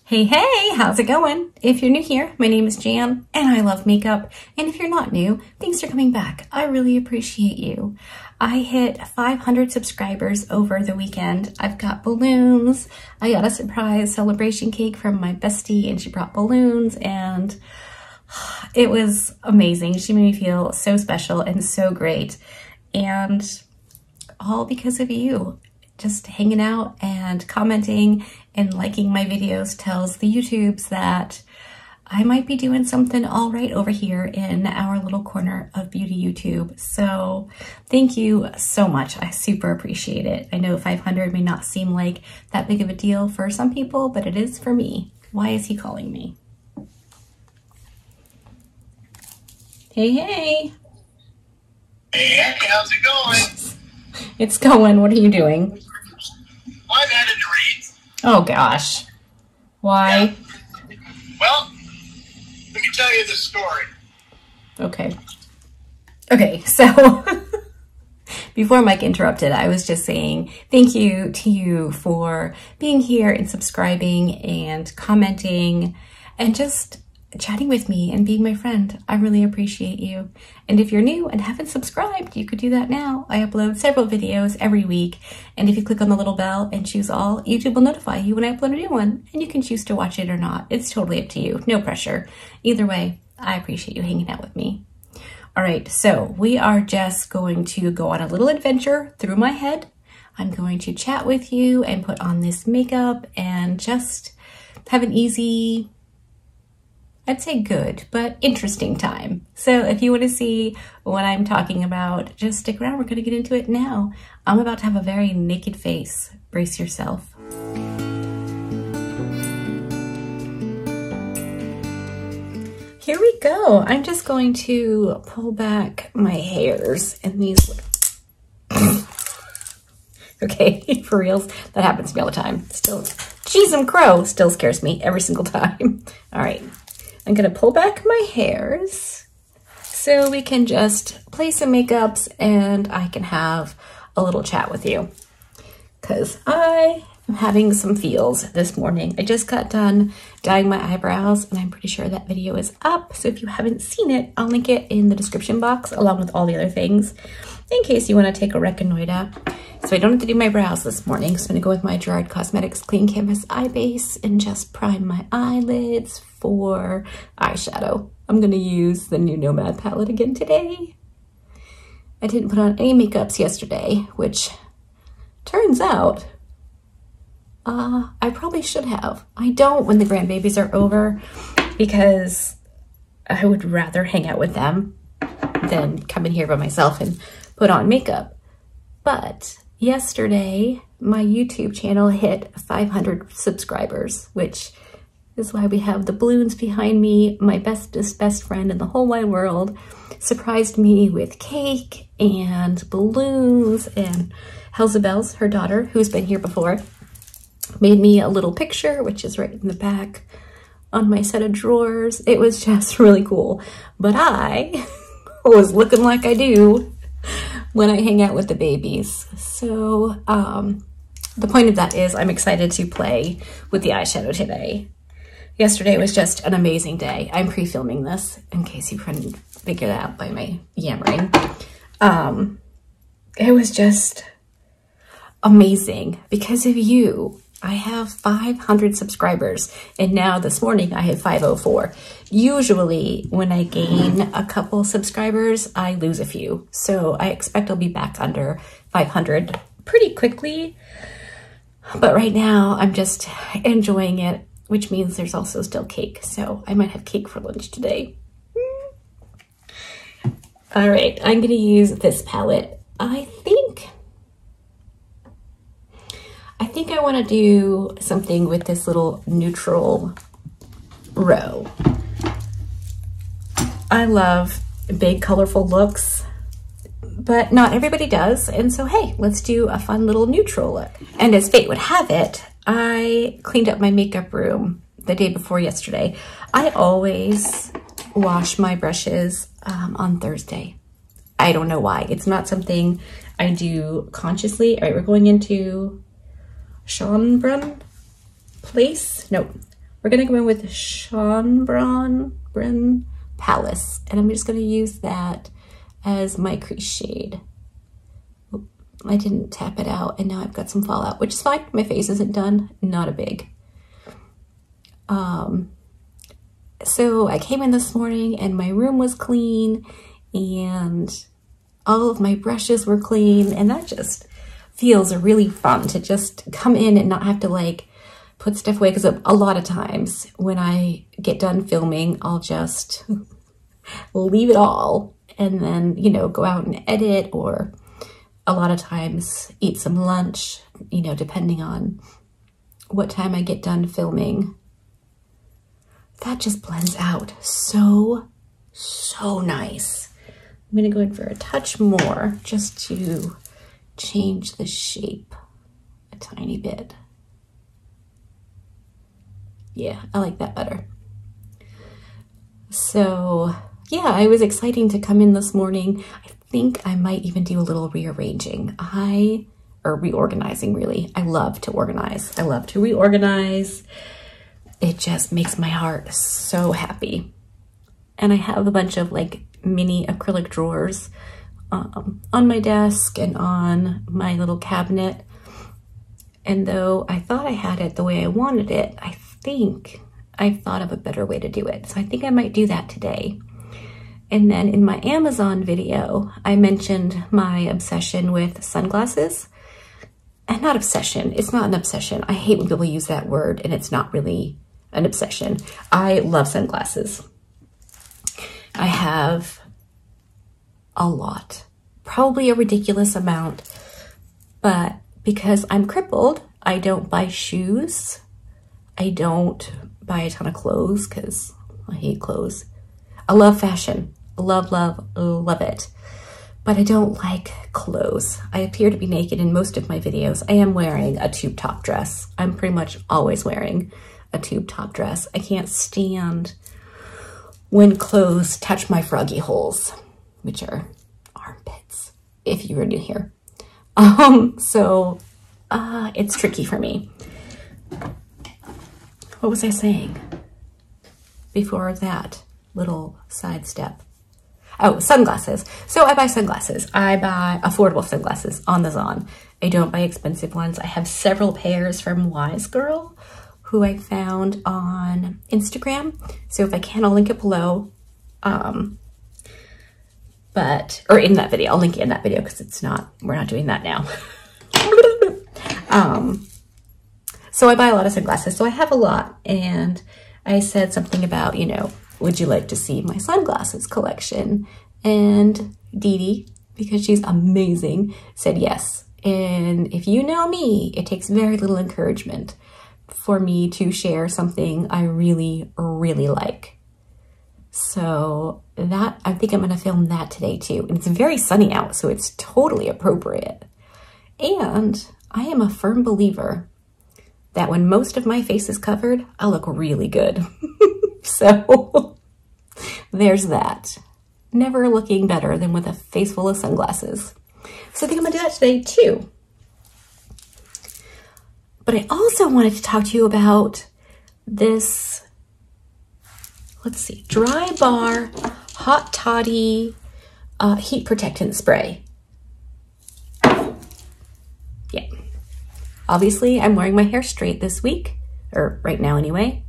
Hey, hey, how's it going? If you're new here, my name is Jan and I love makeup. And if you're not new, thanks for coming back. I really appreciate you. I hit 500 subscribers over the weekend. I've got balloons. I got a surprise celebration cake from my bestie and she brought balloons and it was amazing. She made me feel so special and so great. And all because of you. Just hanging out and commenting and liking my videos tells the YouTubes that I might be doing something all right over here in our little corner of beauty YouTube. So thank you so much. I super appreciate it. I know 500 may not seem like that big of a deal for some people, but it is for me. Why is he calling me? Hey, hey. Hey, how's it going? It's going. What are you doing? I'm headed to Reed's. Oh gosh. Why? Yeah. Well, let me tell you the story. Okay. Okay, so before Mike interrupted, I was just saying thank you to you for being here and subscribing and commenting and just chatting with me and being my friend. I really appreciate you. And if you're new and haven't subscribed, you could do that now. I upload several videos every week. And if you click on the little bell and choose all, YouTube will notify you when I upload a new one. And you can choose to watch it or not. It's totally up to you. No pressure. Either way, I appreciate you hanging out with me. All right, so we are just going to go on a little adventure through my head. I'm going to chat with you and put on this makeup and just have an easy, I'd say good, but interesting time. So if you want to see what I'm talking about, just stick around. We're going to get into it now. I'm about to have a very naked face. Brace yourself. Here we go. I'm just going to pull back my hairs and these. Okay, for reals, that happens to me all the time. Still, Cgrwm crow still scares me every single time. All right. I'm gonna pull back my hairs so we can just play some makeups and I can have a little chat with you because I am having some feels this morning. I just got done dyeing my eyebrows and I'm pretty sure that video is up. So if you haven't seen it, I'll link it in the description box along with all the other things in case you want to take a reconnoiter. So I don't have to do my brows this morning. So I'm gonna go with my Gerard Cosmetics Clean Canvas Eye Base and just prime my eyelids for eyeshadow. I'm gonna use the new Nomad palette again today. I didn't put on any makeups yesterday, which turns out I probably should have. I don't when the grandbabies are over because I would rather hang out with them than come in here by myself and put on makeup. But yesterday, my YouTube channel hit 500 subscribers, which is why we have the balloons behind me. My bestest best friend in the whole wide world surprised me with cake and balloons, and Helzabel's, her daughter, who's been here before, made me a little picture, which is right in the back on my set of drawers. It was just really cool. But I was looking like I do when I hang out with the babies. So the point of that is I'm excited to play with the eyeshadow today. Yesterday was just an amazing day. I'm pre-filming this in case you couldn't figure that out by my yammering. It was just amazing because of you. I have 500 subscribers and now this morning I have 504. Usually when I gain a couple subscribers, I lose a few. So I expect I'll be back under 500 pretty quickly. But right now I'm just enjoying it, which means there's also still cake. So I might have cake for lunch today. All right, I'm gonna use this palette. I think I want to do something with this little neutral row. I love big, colorful looks, but not everybody does. And so, hey, let's do a fun little neutral look. And as fate would have it, I cleaned up my makeup room the day before yesterday. I always wash my brushes on Thursday. I don't know why. It's not something I do consciously. All right, we're going into Cgrwm Place? No, We're gonna go in with Cgrwm Palace, and I'm just gonna use that as my crease shade. Oop, I didn't tap it out, and now I've got some fallout, which is fine. My face isn't done, not a big. So I came in this morning and my room was clean and all of my brushes were clean, and that just feels really fun to just come in and not have to like put stuff away, because a lot of times when I get done filming, I'll just leave it all and then, you know, go out and edit, or a lot of times eat some lunch, you know, depending on what time I get done filming. That just blends out so nice. I'm gonna go in for a touch more just to change the shape a tiny bit. Yeah, I like that better. So yeah, it was exciting to come in this morning. I think I might even do a little rearranging. Or reorganizing, really. I love to organize. I love to reorganize. It just makes my heart so happy. And I have a bunch of like mini acrylic drawers on my desk and on my little cabinet. And though I thought I had it the way I wanted it, I think I've thought of a better way to do it. So I think I might do that today. And then in my Amazon video, I mentioned my obsession with sunglasses. And not obsession, it's not an obsession. I hate when people use that word and it's not really an obsession. I love sunglasses. I have a lot, probably a ridiculous amount, but because I'm crippled, I don't buy shoes. I don't buy a ton of clothes because I hate clothes. I love fashion, love it. But I don't like clothes. I appear to be naked in most of my videos. I am wearing a tube top dress. I'm pretty much always wearing a tube top dress. I can't stand when clothes touch my froggy holes, which are armpits, if you were new here. It's tricky for me. What was I saying before that little sidestep? Oh, sunglasses. So I buy sunglasses. I buy affordable sunglasses on the Zon. I don't buy expensive ones. I have several pairs from Cgrwm, who I found on Instagram. So if I can, I'll link it below. Or in that video. I'll link it in that video because we're not doing that now. So I buy a lot of sunglasses. So I have a lot. And I said something about, you know, would you like to see my sunglasses collection? And Dee Dee, because she's amazing, said yes. And if you know me, it takes very little encouragement for me to share something I really like. So that, I think I'm gonna film that today too. And it's very sunny out, so it's totally appropriate. And I am a firm believer that when most of my face is covered, I look really good. So there's that. Never looking better than with a face full of sunglasses. So I think I'm gonna do that today too. But I also wanted to talk to you about this, let's see, Dry Bar Hot Toddy Heat Protectant Spray. Yeah. Obviously, I'm wearing my hair straight this week, or right now anyway.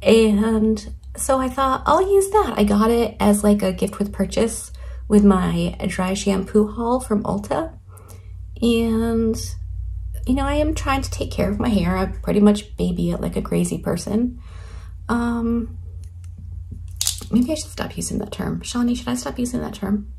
And so I thought I'll use that. I got it as like a gift with purchase with my dry shampoo haul from Ulta. And, you know, I am trying to take care of my hair. I pretty much baby it like a crazy person. Maybe I should stop using that term. Shawnee, should I stop using that term?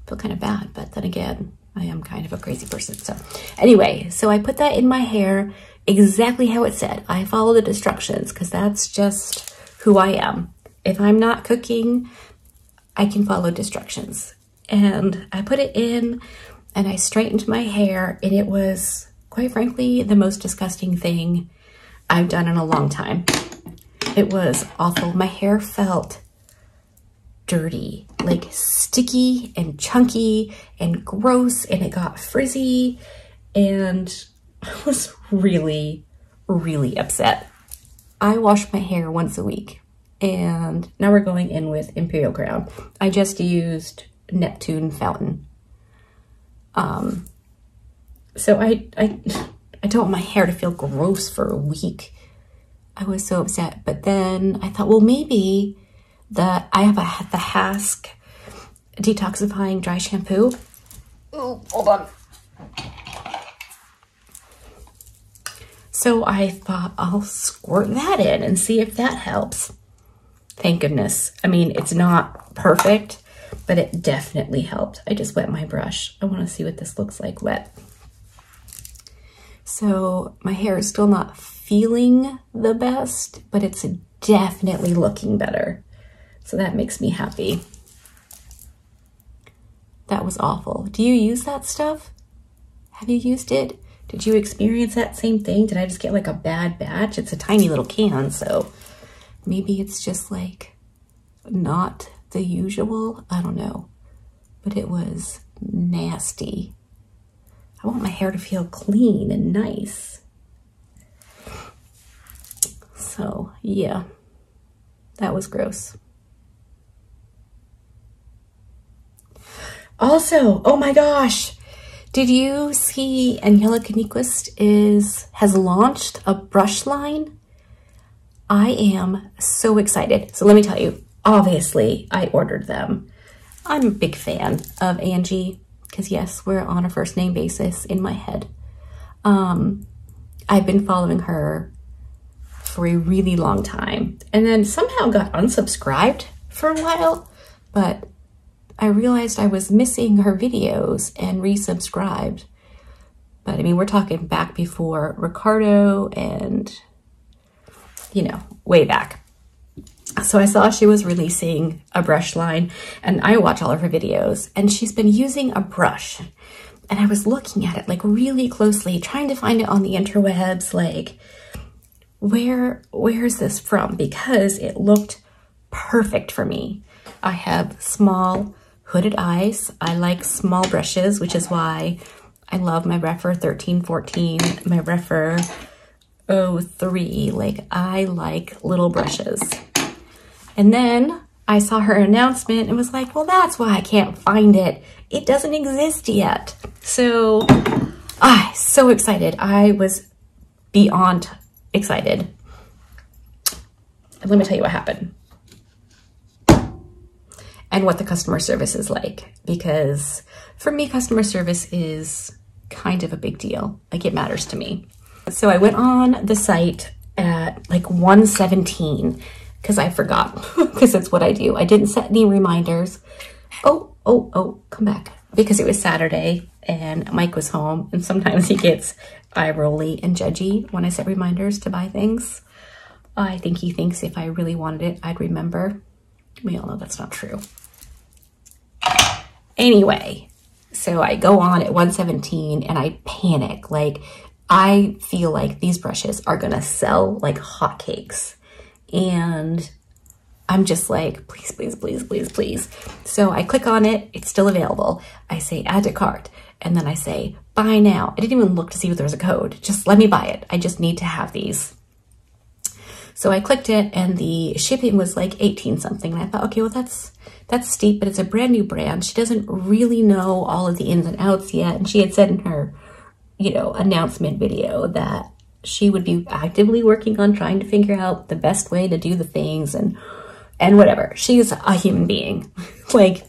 I feel kind of bad, but then again, I am kind of a crazy person. So anyway, so I put that in my hair exactly how it said. I follow the instructions because that's just who I am. If I'm not cooking, I can follow instructions. And I put it in and I straightened my hair, and it was, quite frankly, the most disgusting thing I've done in a long time. It was awful. My hair felt dirty, like sticky and chunky and gross, and it got frizzy, and I was really upset. I wash my hair once a week, and now we're going in with Imperial Crown. I just used Neptune Fountain. So I don't want my hair to feel gross for a week. I was so upset, but then I thought, well, maybe I have the Hask detoxifying dry shampoo. Oh, hold on. So I thought I'll squirt that in and see if that helps. Thank goodness. I mean, it's not perfect, but it definitely helped. I just wet my brush. I want to see what this looks like wet. So my hair is still not feeling the best, but it's definitely looking better. So that makes me happy. That was awful. Do you use that stuff? Have you used it? Did you experience that same thing? Did I just get like a bad batch? It's a tiny little can, so maybe it's just like not the usual. I don't know, but it was nasty. I want my hair to feel clean and nice. So yeah, that was gross. Also, oh my gosh, did you see Angelica Nyquist has launched a brush line? I am so excited. So let me tell you, obviously I ordered them. I'm a big fan of Angie because yes, we're on a first name basis in my head. I've been following her for a really long time and then somehow got unsubscribed for a while, but I realized I was missing her videos and resubscribed. But I mean, we're talking back before Ricardo and, you know, way back. So I saw she was releasing a brush line and I watch all of her videos and she's been using a brush. And I was looking at it like really closely, trying to find it on the interwebs, like where is this from? Because it looked perfect for me. I have small hooded eyes. I like small brushes, which is why I love my Refer 1314, my Refer 03. Like I like little brushes. And then I saw her announcement and was like, well, that's why I can't find it. It doesn't exist yet. So so excited. I was beyond excited. And let me tell you what happened. And what the customer service is like, because for me, customer service is kind of a big deal. Like it matters to me. So I went on the site at like 1:17 because I forgot, because it's what I do. I didn't set any reminders. Oh, come back. Because it was Saturday and Mike was home and sometimes he gets eye-rolly and judgy when I set reminders to buy things. I think he thinks if I really wanted it, I'd remember. We all know that's not true. Anyway, so I go on at 1:17 and I panic. Like, I feel like these brushes are gonna sell like hotcakes. And I'm just like, please, please, please, please, please. So I click on it, it's still available. I say add to cart, and then I say buy now. I didn't even look to see if there was a code. Just let me buy it. I just need to have these. So I clicked it and the shipping was like 18 something. And I thought, okay, well that's steep, but it's a brand new brand. She doesn't really know all of the ins and outs yet. And she had said in her, you know, announcement video that she would be actively working on trying to figure out the best way to do the things and whatever. She's a human being. Like,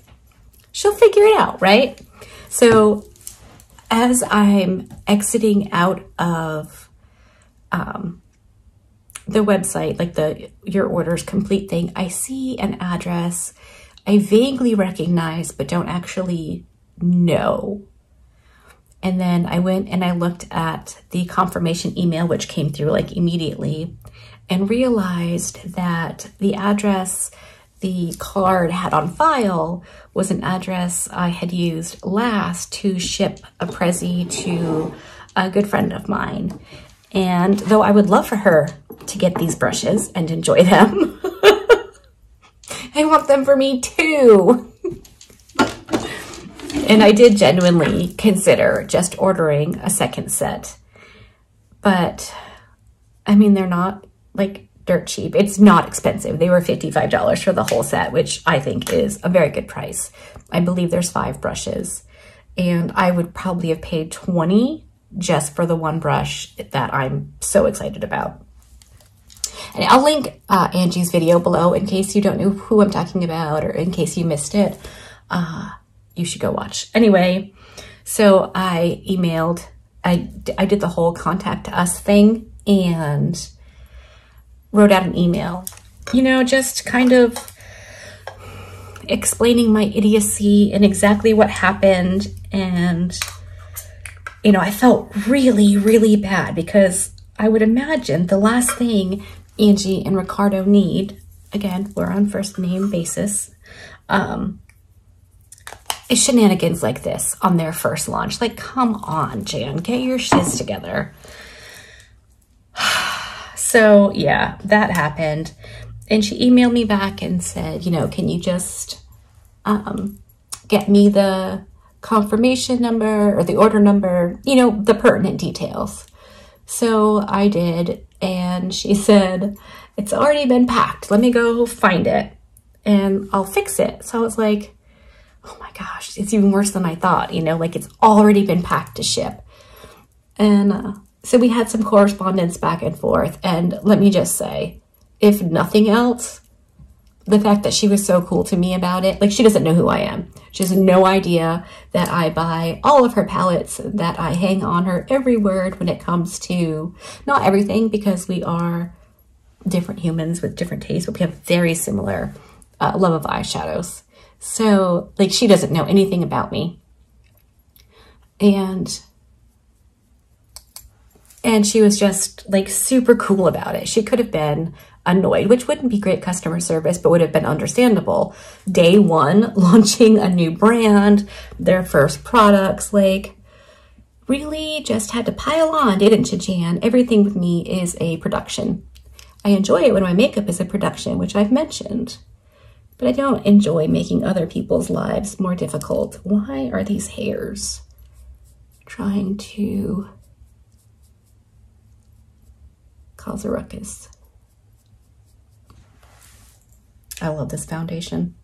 she'll figure it out, right? So as I'm exiting out of the website, like the your orders complete thing, I see an address I vaguely recognize but don't actually know. And then I went and I looked at the confirmation email, which came through like immediately, and realized that the address the card had on file was an address I had used last to ship a Prezi to a good friend of mine. And though I would love for her to get these brushes and enjoy them, I want them for me too. And I did genuinely consider just ordering a second set. But, I mean, they're not like dirt cheap. It's not expensive. They were $55 for the whole set, which I think is a very good price. I believe there's 5 brushes, and I would probably have paid $20 just for the one brush that I'm so excited about. And I'll link Angie's video below in case you don't know who I'm talking about, or in case you missed it. You should go watch. Anyway, so I emailed, I did the whole contact us thing and wrote out an email, you know, just kind of explaining my idiocy and exactly what happened. And, you know, I felt really, really bad because I would imagine the last thing Angie and Ricardo need, again, we're on first name basis, is shenanigans like this on their first launch. Like, come on, Jan, get your shiz together. So yeah, that happened. And she emailed me back and said, you know, can you just get me the confirmation number or the order number, you know, the pertinent details. So I did, and she said, it's already been packed. Let me go find it and I'll fix it. So I was like, oh my gosh, it's even worse than I thought, you know, like it's already been packed to ship. And so we had some correspondence back and forth. And let me just say, if nothing else, the fact that she was so cool to me about it, like she doesn't know who I am. She has no idea that I buy all of her palettes, that I hang on her every word when it comes to, not everything, because we are different humans with different tastes, but we have very similar love of eyeshadows. So like she doesn't know anything about me. And she was just like super cool about it. She could have been annoyed, which wouldn't be great customer service, but would have been understandable. Day one, launching a new brand, their first products, like really just had to pile on, didn't you, Jan? Everything with me is a production. I enjoy it when my makeup is a production, which I've mentioned, but I don't enjoy making other people's lives more difficult. Why are these hairs trying to cause a ruckus? I love this foundation.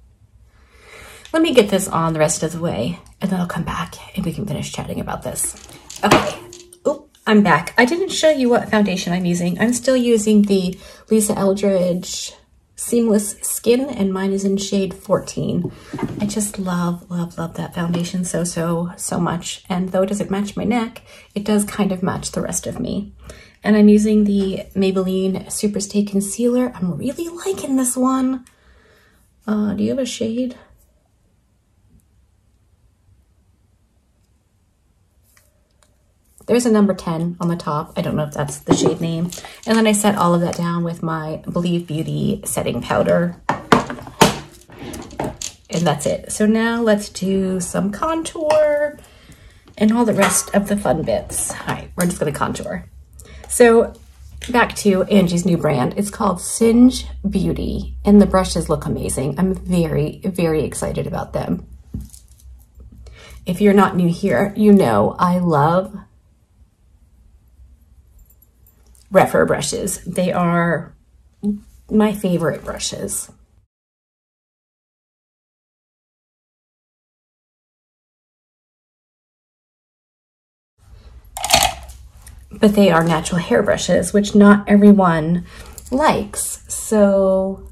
Let me get this on the rest of the way, and then I'll come back and we can finish chatting about this. Okay, oh, I'm back. I didn't show you what foundation I'm using. I'm still using the Lisa Eldridge Seamless Skin, and mine is in shade 14. I just love, love, love that foundation so much. And though it doesn't match my neck, it does kind of match the rest of me. And I'm using the Maybelline Superstay Concealer. I'm really liking this one. Do you have a shade? There's a number 10 on the top. I don't know if that's the shade name. And then I set all of that down with my Believe Beauty setting powder. And that's it. So now let's do some contour and all the rest of the fun bits. All right, we're just gonna contour. So back to Angie's new brand. It's called Singe Beauty, and the brushes look amazing. I'm very, very excited about them. If you're not new here, you know I love Rephr brushes. They are my favorite brushes. But they are natural hair brushes, which not everyone likes. So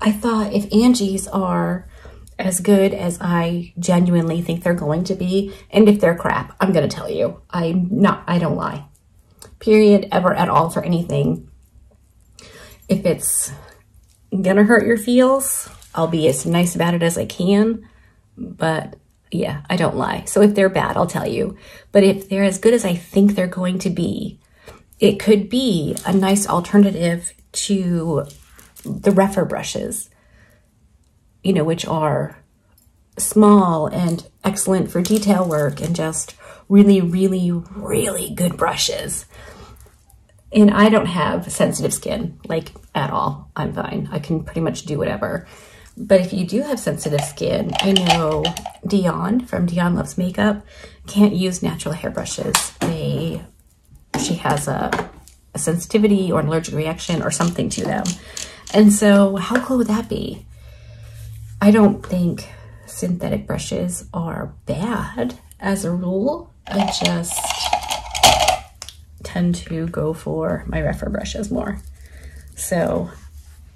I thought if Angie's are as good as I genuinely think they're going to be, and if they're crap, I'm gonna tell you. I don't lie. Period, ever, at all, for anything. If it's gonna hurt your feels, I'll be as nice about it as I can, but yeah, I don't lie. So if they're bad, I'll tell you. But if they're as good as I think they're going to be, it could be a nice alternative to the Rephr brushes, you know, which are small and excellent for detail work and just really, really, really good brushes. And I don't have sensitive skin, like at all. I'm fine. I can pretty much do whatever. But if you do have sensitive skin, I know Dion from Dion Loves Makeup can't use natural hair brushes. She has a a sensitivity or an allergic reaction or something to them. And so how cool would that be? I don't think synthetic brushes are bad as a rule. I just tend to go for my refer brushes more. So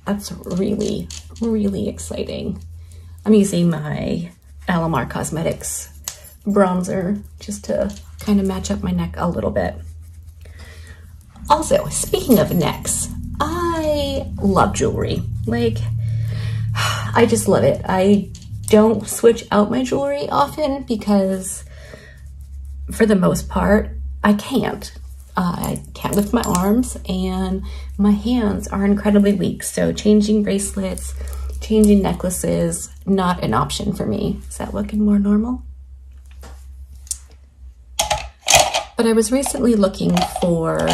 that's really, really exciting. I'm using my Alamar Cosmetics bronzer just to kind of match up my neck a little bit. Also, speaking of necks, I love jewelry. Like, I just love it. I don't switch out my jewelry often because for the most part, I can't. I can't lift my arms and my hands are incredibly weak. So changing bracelets, changing necklaces, not an option for me. Is that looking more normal? But I was recently looking for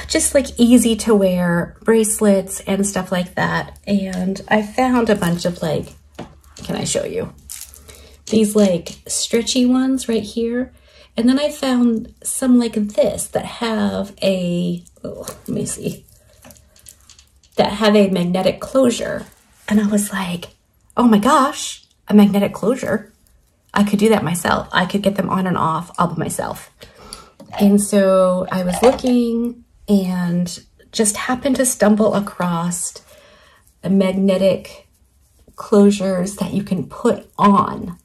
just like easy to wear bracelets and stuff like that. And I found a bunch of like, can I show you? These like stretchy ones right here. And then I found some like this that have a, oh, let me see, that have a magnetic closure. And I was like, oh my gosh, a magnetic closure. I could do that myself. I could get them on and off all by myself. And so I was looking and just happened to stumble across magnetic closures that you can put on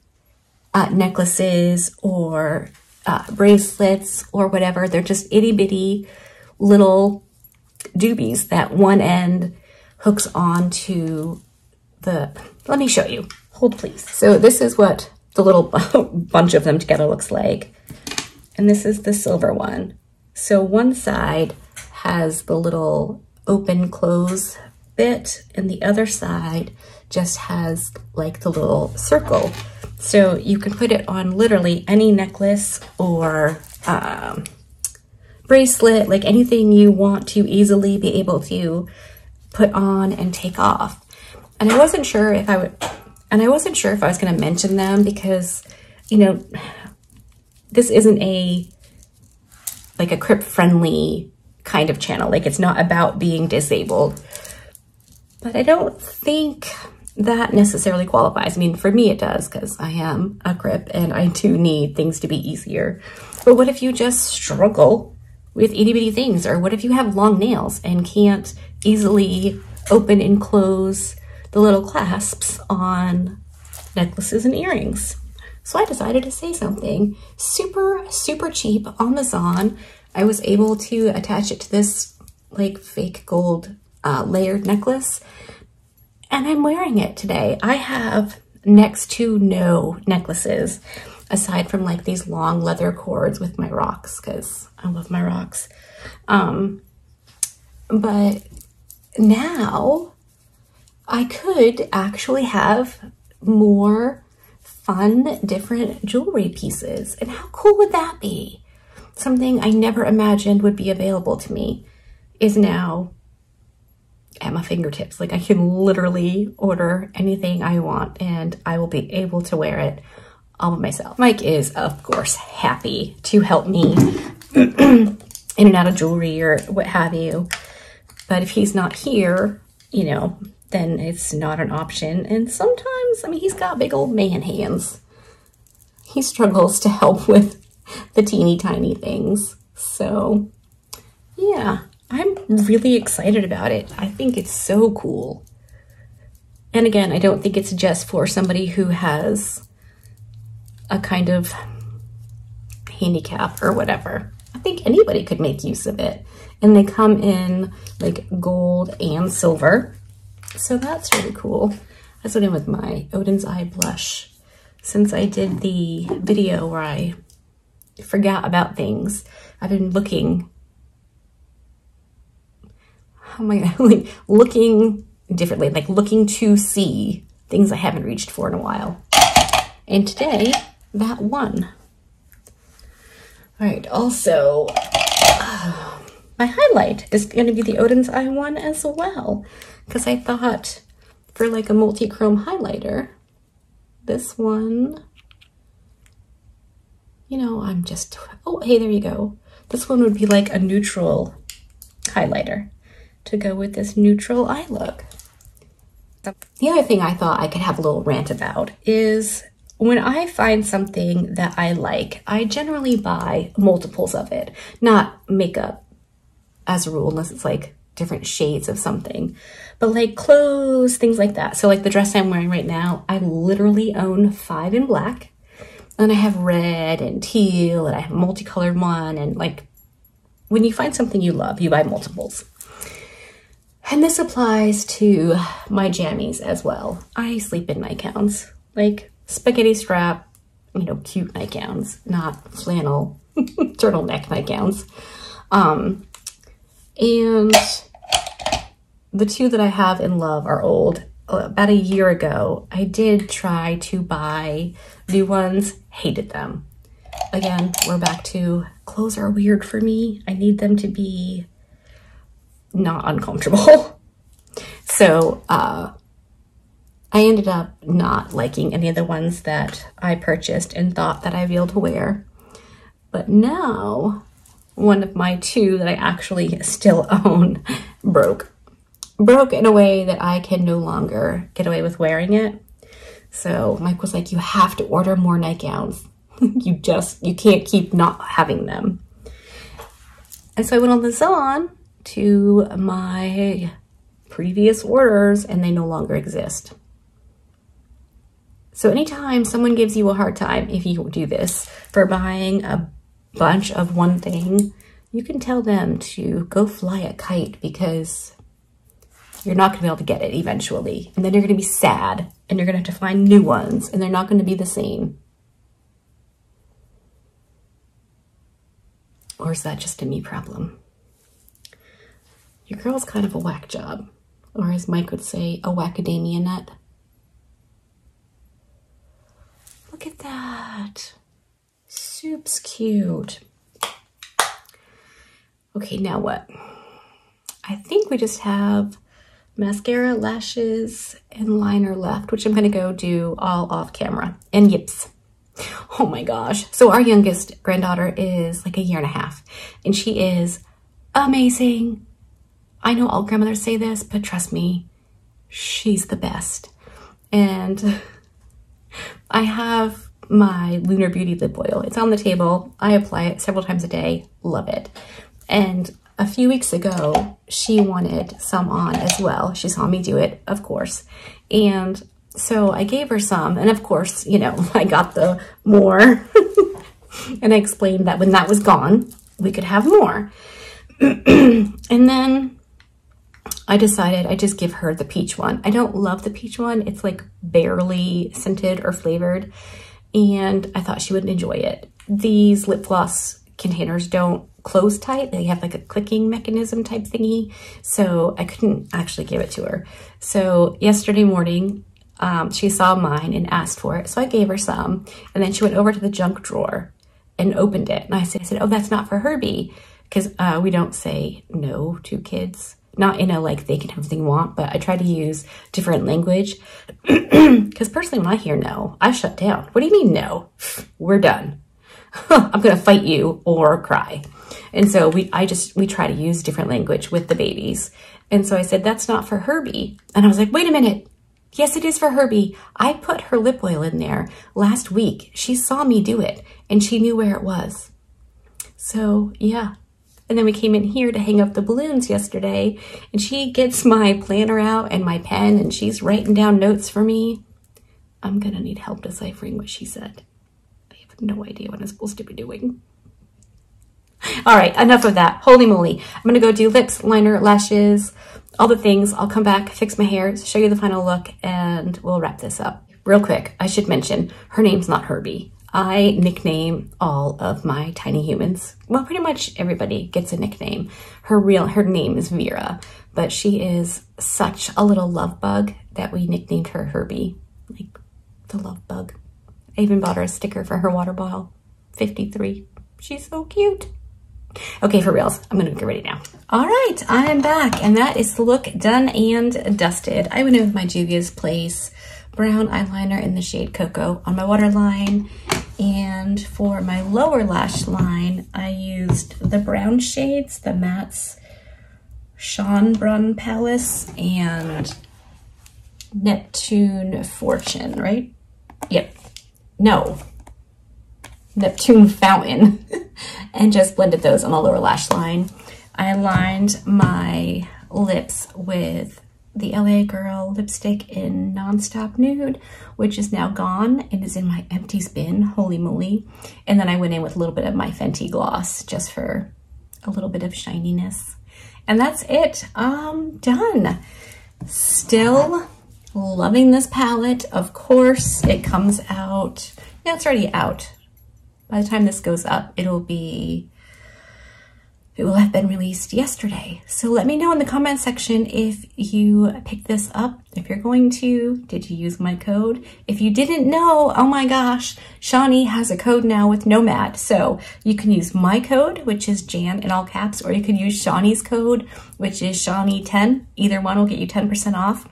necklaces or bracelets or whatever. They're just itty bitty little doobies that one end hooks onto the, let me show you. Hold please. So this is what the little bunch of them together looks like. And this is the silver one. So one side has the little open close bit and the other side just has like the little circle. So you can put it on literally any necklace or bracelet, like anything you want to easily be able to put on and take off. And I wasn't sure if I was going to mention them because, you know, this isn't like a crip friendly kind of channel. Like it's not about being disabled, but I don't think that necessarily qualifies. I mean, for me it does because I am a crip and I do need things to be easier. But what if you just struggle with itty bitty things? Or what if you have long nails and can't easily open and close the little clasps on necklaces and earrings? So I decided to say something. Super, super cheap on Amazon. I was able to attach it to this like fake gold layered necklace. And I'm wearing it today. I have next to no necklaces aside from like these long leather cords with my rocks because I love my rocks. But now I could actually have more fun, different jewelry pieces. And how cool would that be? Something I never imagined would be available to me is now at my fingertips. Like I can literally order anything I want and I will be able to wear it all by myself. Mike is, of course, happy to help me in and out of jewelry or what have you. But if he's not here, you know, then it's not an option. And sometimes, I mean, he's got big old man hands. He struggles to help with the teeny tiny things. So yeah, I'm really excited about it. I think it's so cool. And again, I don't think it's just for somebody who has a kind of handicap or whatever. I think anybody could make use of it. And they come in like gold and silver. So that's really cool. I went in with my Odin's Eye blush since I did the video where I forgot about things. I've been looking, how am I like looking differently, like looking to see things I haven't reached for in a while. And today, that won. All right, also, my highlight is going to be the Odin's Eye one as well, because I thought for like a multi-chrome highlighter, this one You know, I'm just, oh, hey, there you go. This one would be like a neutral highlighter to go with this neutral eye look. The other thing I thought I could have a little rant about is when I find something that I like, I generally buy multiples of it, not makeup as a rule, unless it's like different shades of something, but like clothes, things like that. So like the dress I'm wearing right now, I literally own 5 in black, and I have red and teal, and I have a multicolored one. And like when you find something you love, you buy multiples. And this applies to my jammies as well. I sleep in nightgowns, like spaghetti strap, you know, cute nightgowns, not flannel turtleneck nightgowns. And the 2 that I have in love are old. About a year ago, I did try to buy new ones, hated them. Again, we're back to clothes are weird for me. I need them to be not uncomfortable. So I ended up not liking any of the ones that I purchased and thought that I'd be able to wear. But now, one of my 2 that I actually still own broke in a way that I can no longer get away with wearing it. So Mike was like, you have to order more nightgowns. You can't keep not having them. And so I went on the Zon to my previous orders, and they no longer exist. So anytime someone gives you a hard time, if you do this, for buying a bunch of one thing, you can tell them to go fly a kite, because you're not going to be able to get it eventually. And then you're going to be sad, and you're going to have to find new ones, and they're not going to be the same. Or is that just a me problem? Your girl's kind of a whack job. Or as Mike would say, a wackadamia nut. Look at that. Soup's cute. Okay, now what? I think we just have mascara, lashes, and liner left, which I'm gonna go do all off camera. And yips. Oh my gosh. So our youngest granddaughter is like 1.5 years, and she is amazing. I know all grandmothers say this, but trust me, she's the best. And I have my Lunar Beauty lip oil. It's on the table. I apply it several times a day. Love it. And a few weeks ago, she wanted some on as well. She saw me do it, of course. And so I gave her some. And of course, you know, I got the more. And I explained that when that was gone, we could have more. And then I decided I just give her the peach one. I don't love the peach one. It's like barely scented or flavored. And I thought she would enjoy it. These lip gloss containers don't close tight. They have like a clicking mechanism type thingy. So I couldn't actually give it to her. So yesterday morning, she saw mine and asked for it. So I gave her some. And then she went over to the junk drawer and opened it. And I said, oh, that's not for Herbie. Because we don't say no to kids. Not in a like they can have everything they want, but I try to use different language. Because personally, when I hear no, I shut down. What do you mean no? We're done. I'm gonna fight you or cry. And so we try to use different language with the babies. And so I said, that's not for Herbie. And I was like, wait a minute. Yes, it is for Herbie. I put her lip oil in there last week. She saw me do it and she knew where it was. So yeah. And then we came in here to hang up the balloons yesterday, and she gets my planner out and my pen, and she's writing down notes for me. I'm gonna need help deciphering what she said. I have no idea what I'm supposed to be doing. All right, enough of that. Holy moly. I'm gonna go do lips, liner, lashes, all the things. I'll come back, fix my hair, show you the final look, and we'll wrap this up. Real quick, I should mention, her name's not Herbie. I nickname all of my tiny humans. Well, pretty much everybody gets a nickname. Her name is Vera, but she is such a little love bug that we nicknamed her Herbie, like the love bug. I even bought her a sticker for her water bottle, 53. She's so cute. Okay, for reals, I'm gonna get ready now. All right, I am back, and that is the look done and dusted. I went in with my Juvia's Place brown eyeliner in the shade Cocoa on my waterline, And for my lower lash line, I used the brown shades, the Mattes Schönbrunn Palace and Neptune Fortune, right? Yep. No. Neptune Fountain. And just blended those on the lower lash line. I lined my lips with the LA Girl lipstick in Nonstop Nude, which is now gone and is in my empties bin, holy moly. And then I went in with a little bit of my Fenty gloss just for a little bit of shininess. And that's it, done. Still loving this palette. Of course, it comes out, yeah, it's already out. By the time this goes up, it will have been released yesterday. So let me know in the comment section if you picked this up. If you're going to, did you use my code? If you didn't know, oh my gosh, Shani has a code now with Nomad. So you can use my code, which is Jan in all caps, or you can use Shani's code, which is Shani10. Either one will get you 10% off.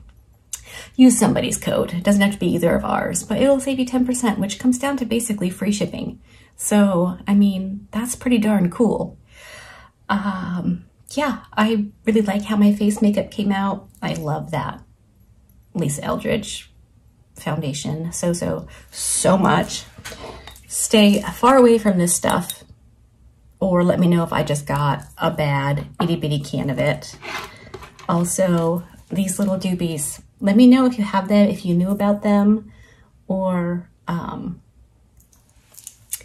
Use somebody's code. It doesn't have to be either of ours, but it'll save you 10%, which comes down to basically free shipping. So, I mean, that's pretty darn cool. Yeah, I really like how my face makeup came out. I love that Lisa Eldridge foundation so much. Stay far away from this stuff, or let me know if I just got a bad itty bitty can of it. Also, these little doobies, let me know if you have them, if you knew about them, or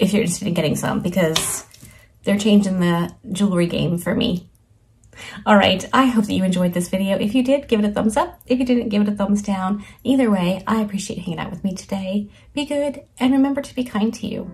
if you're interested in getting some, because they're changing the jewelry game for me. All right, I hope that you enjoyed this video. If you did, give it a thumbs up. If you didn't, give it a thumbs down. Either way, I appreciate hanging out with me today. Be good, and remember to be kind to you.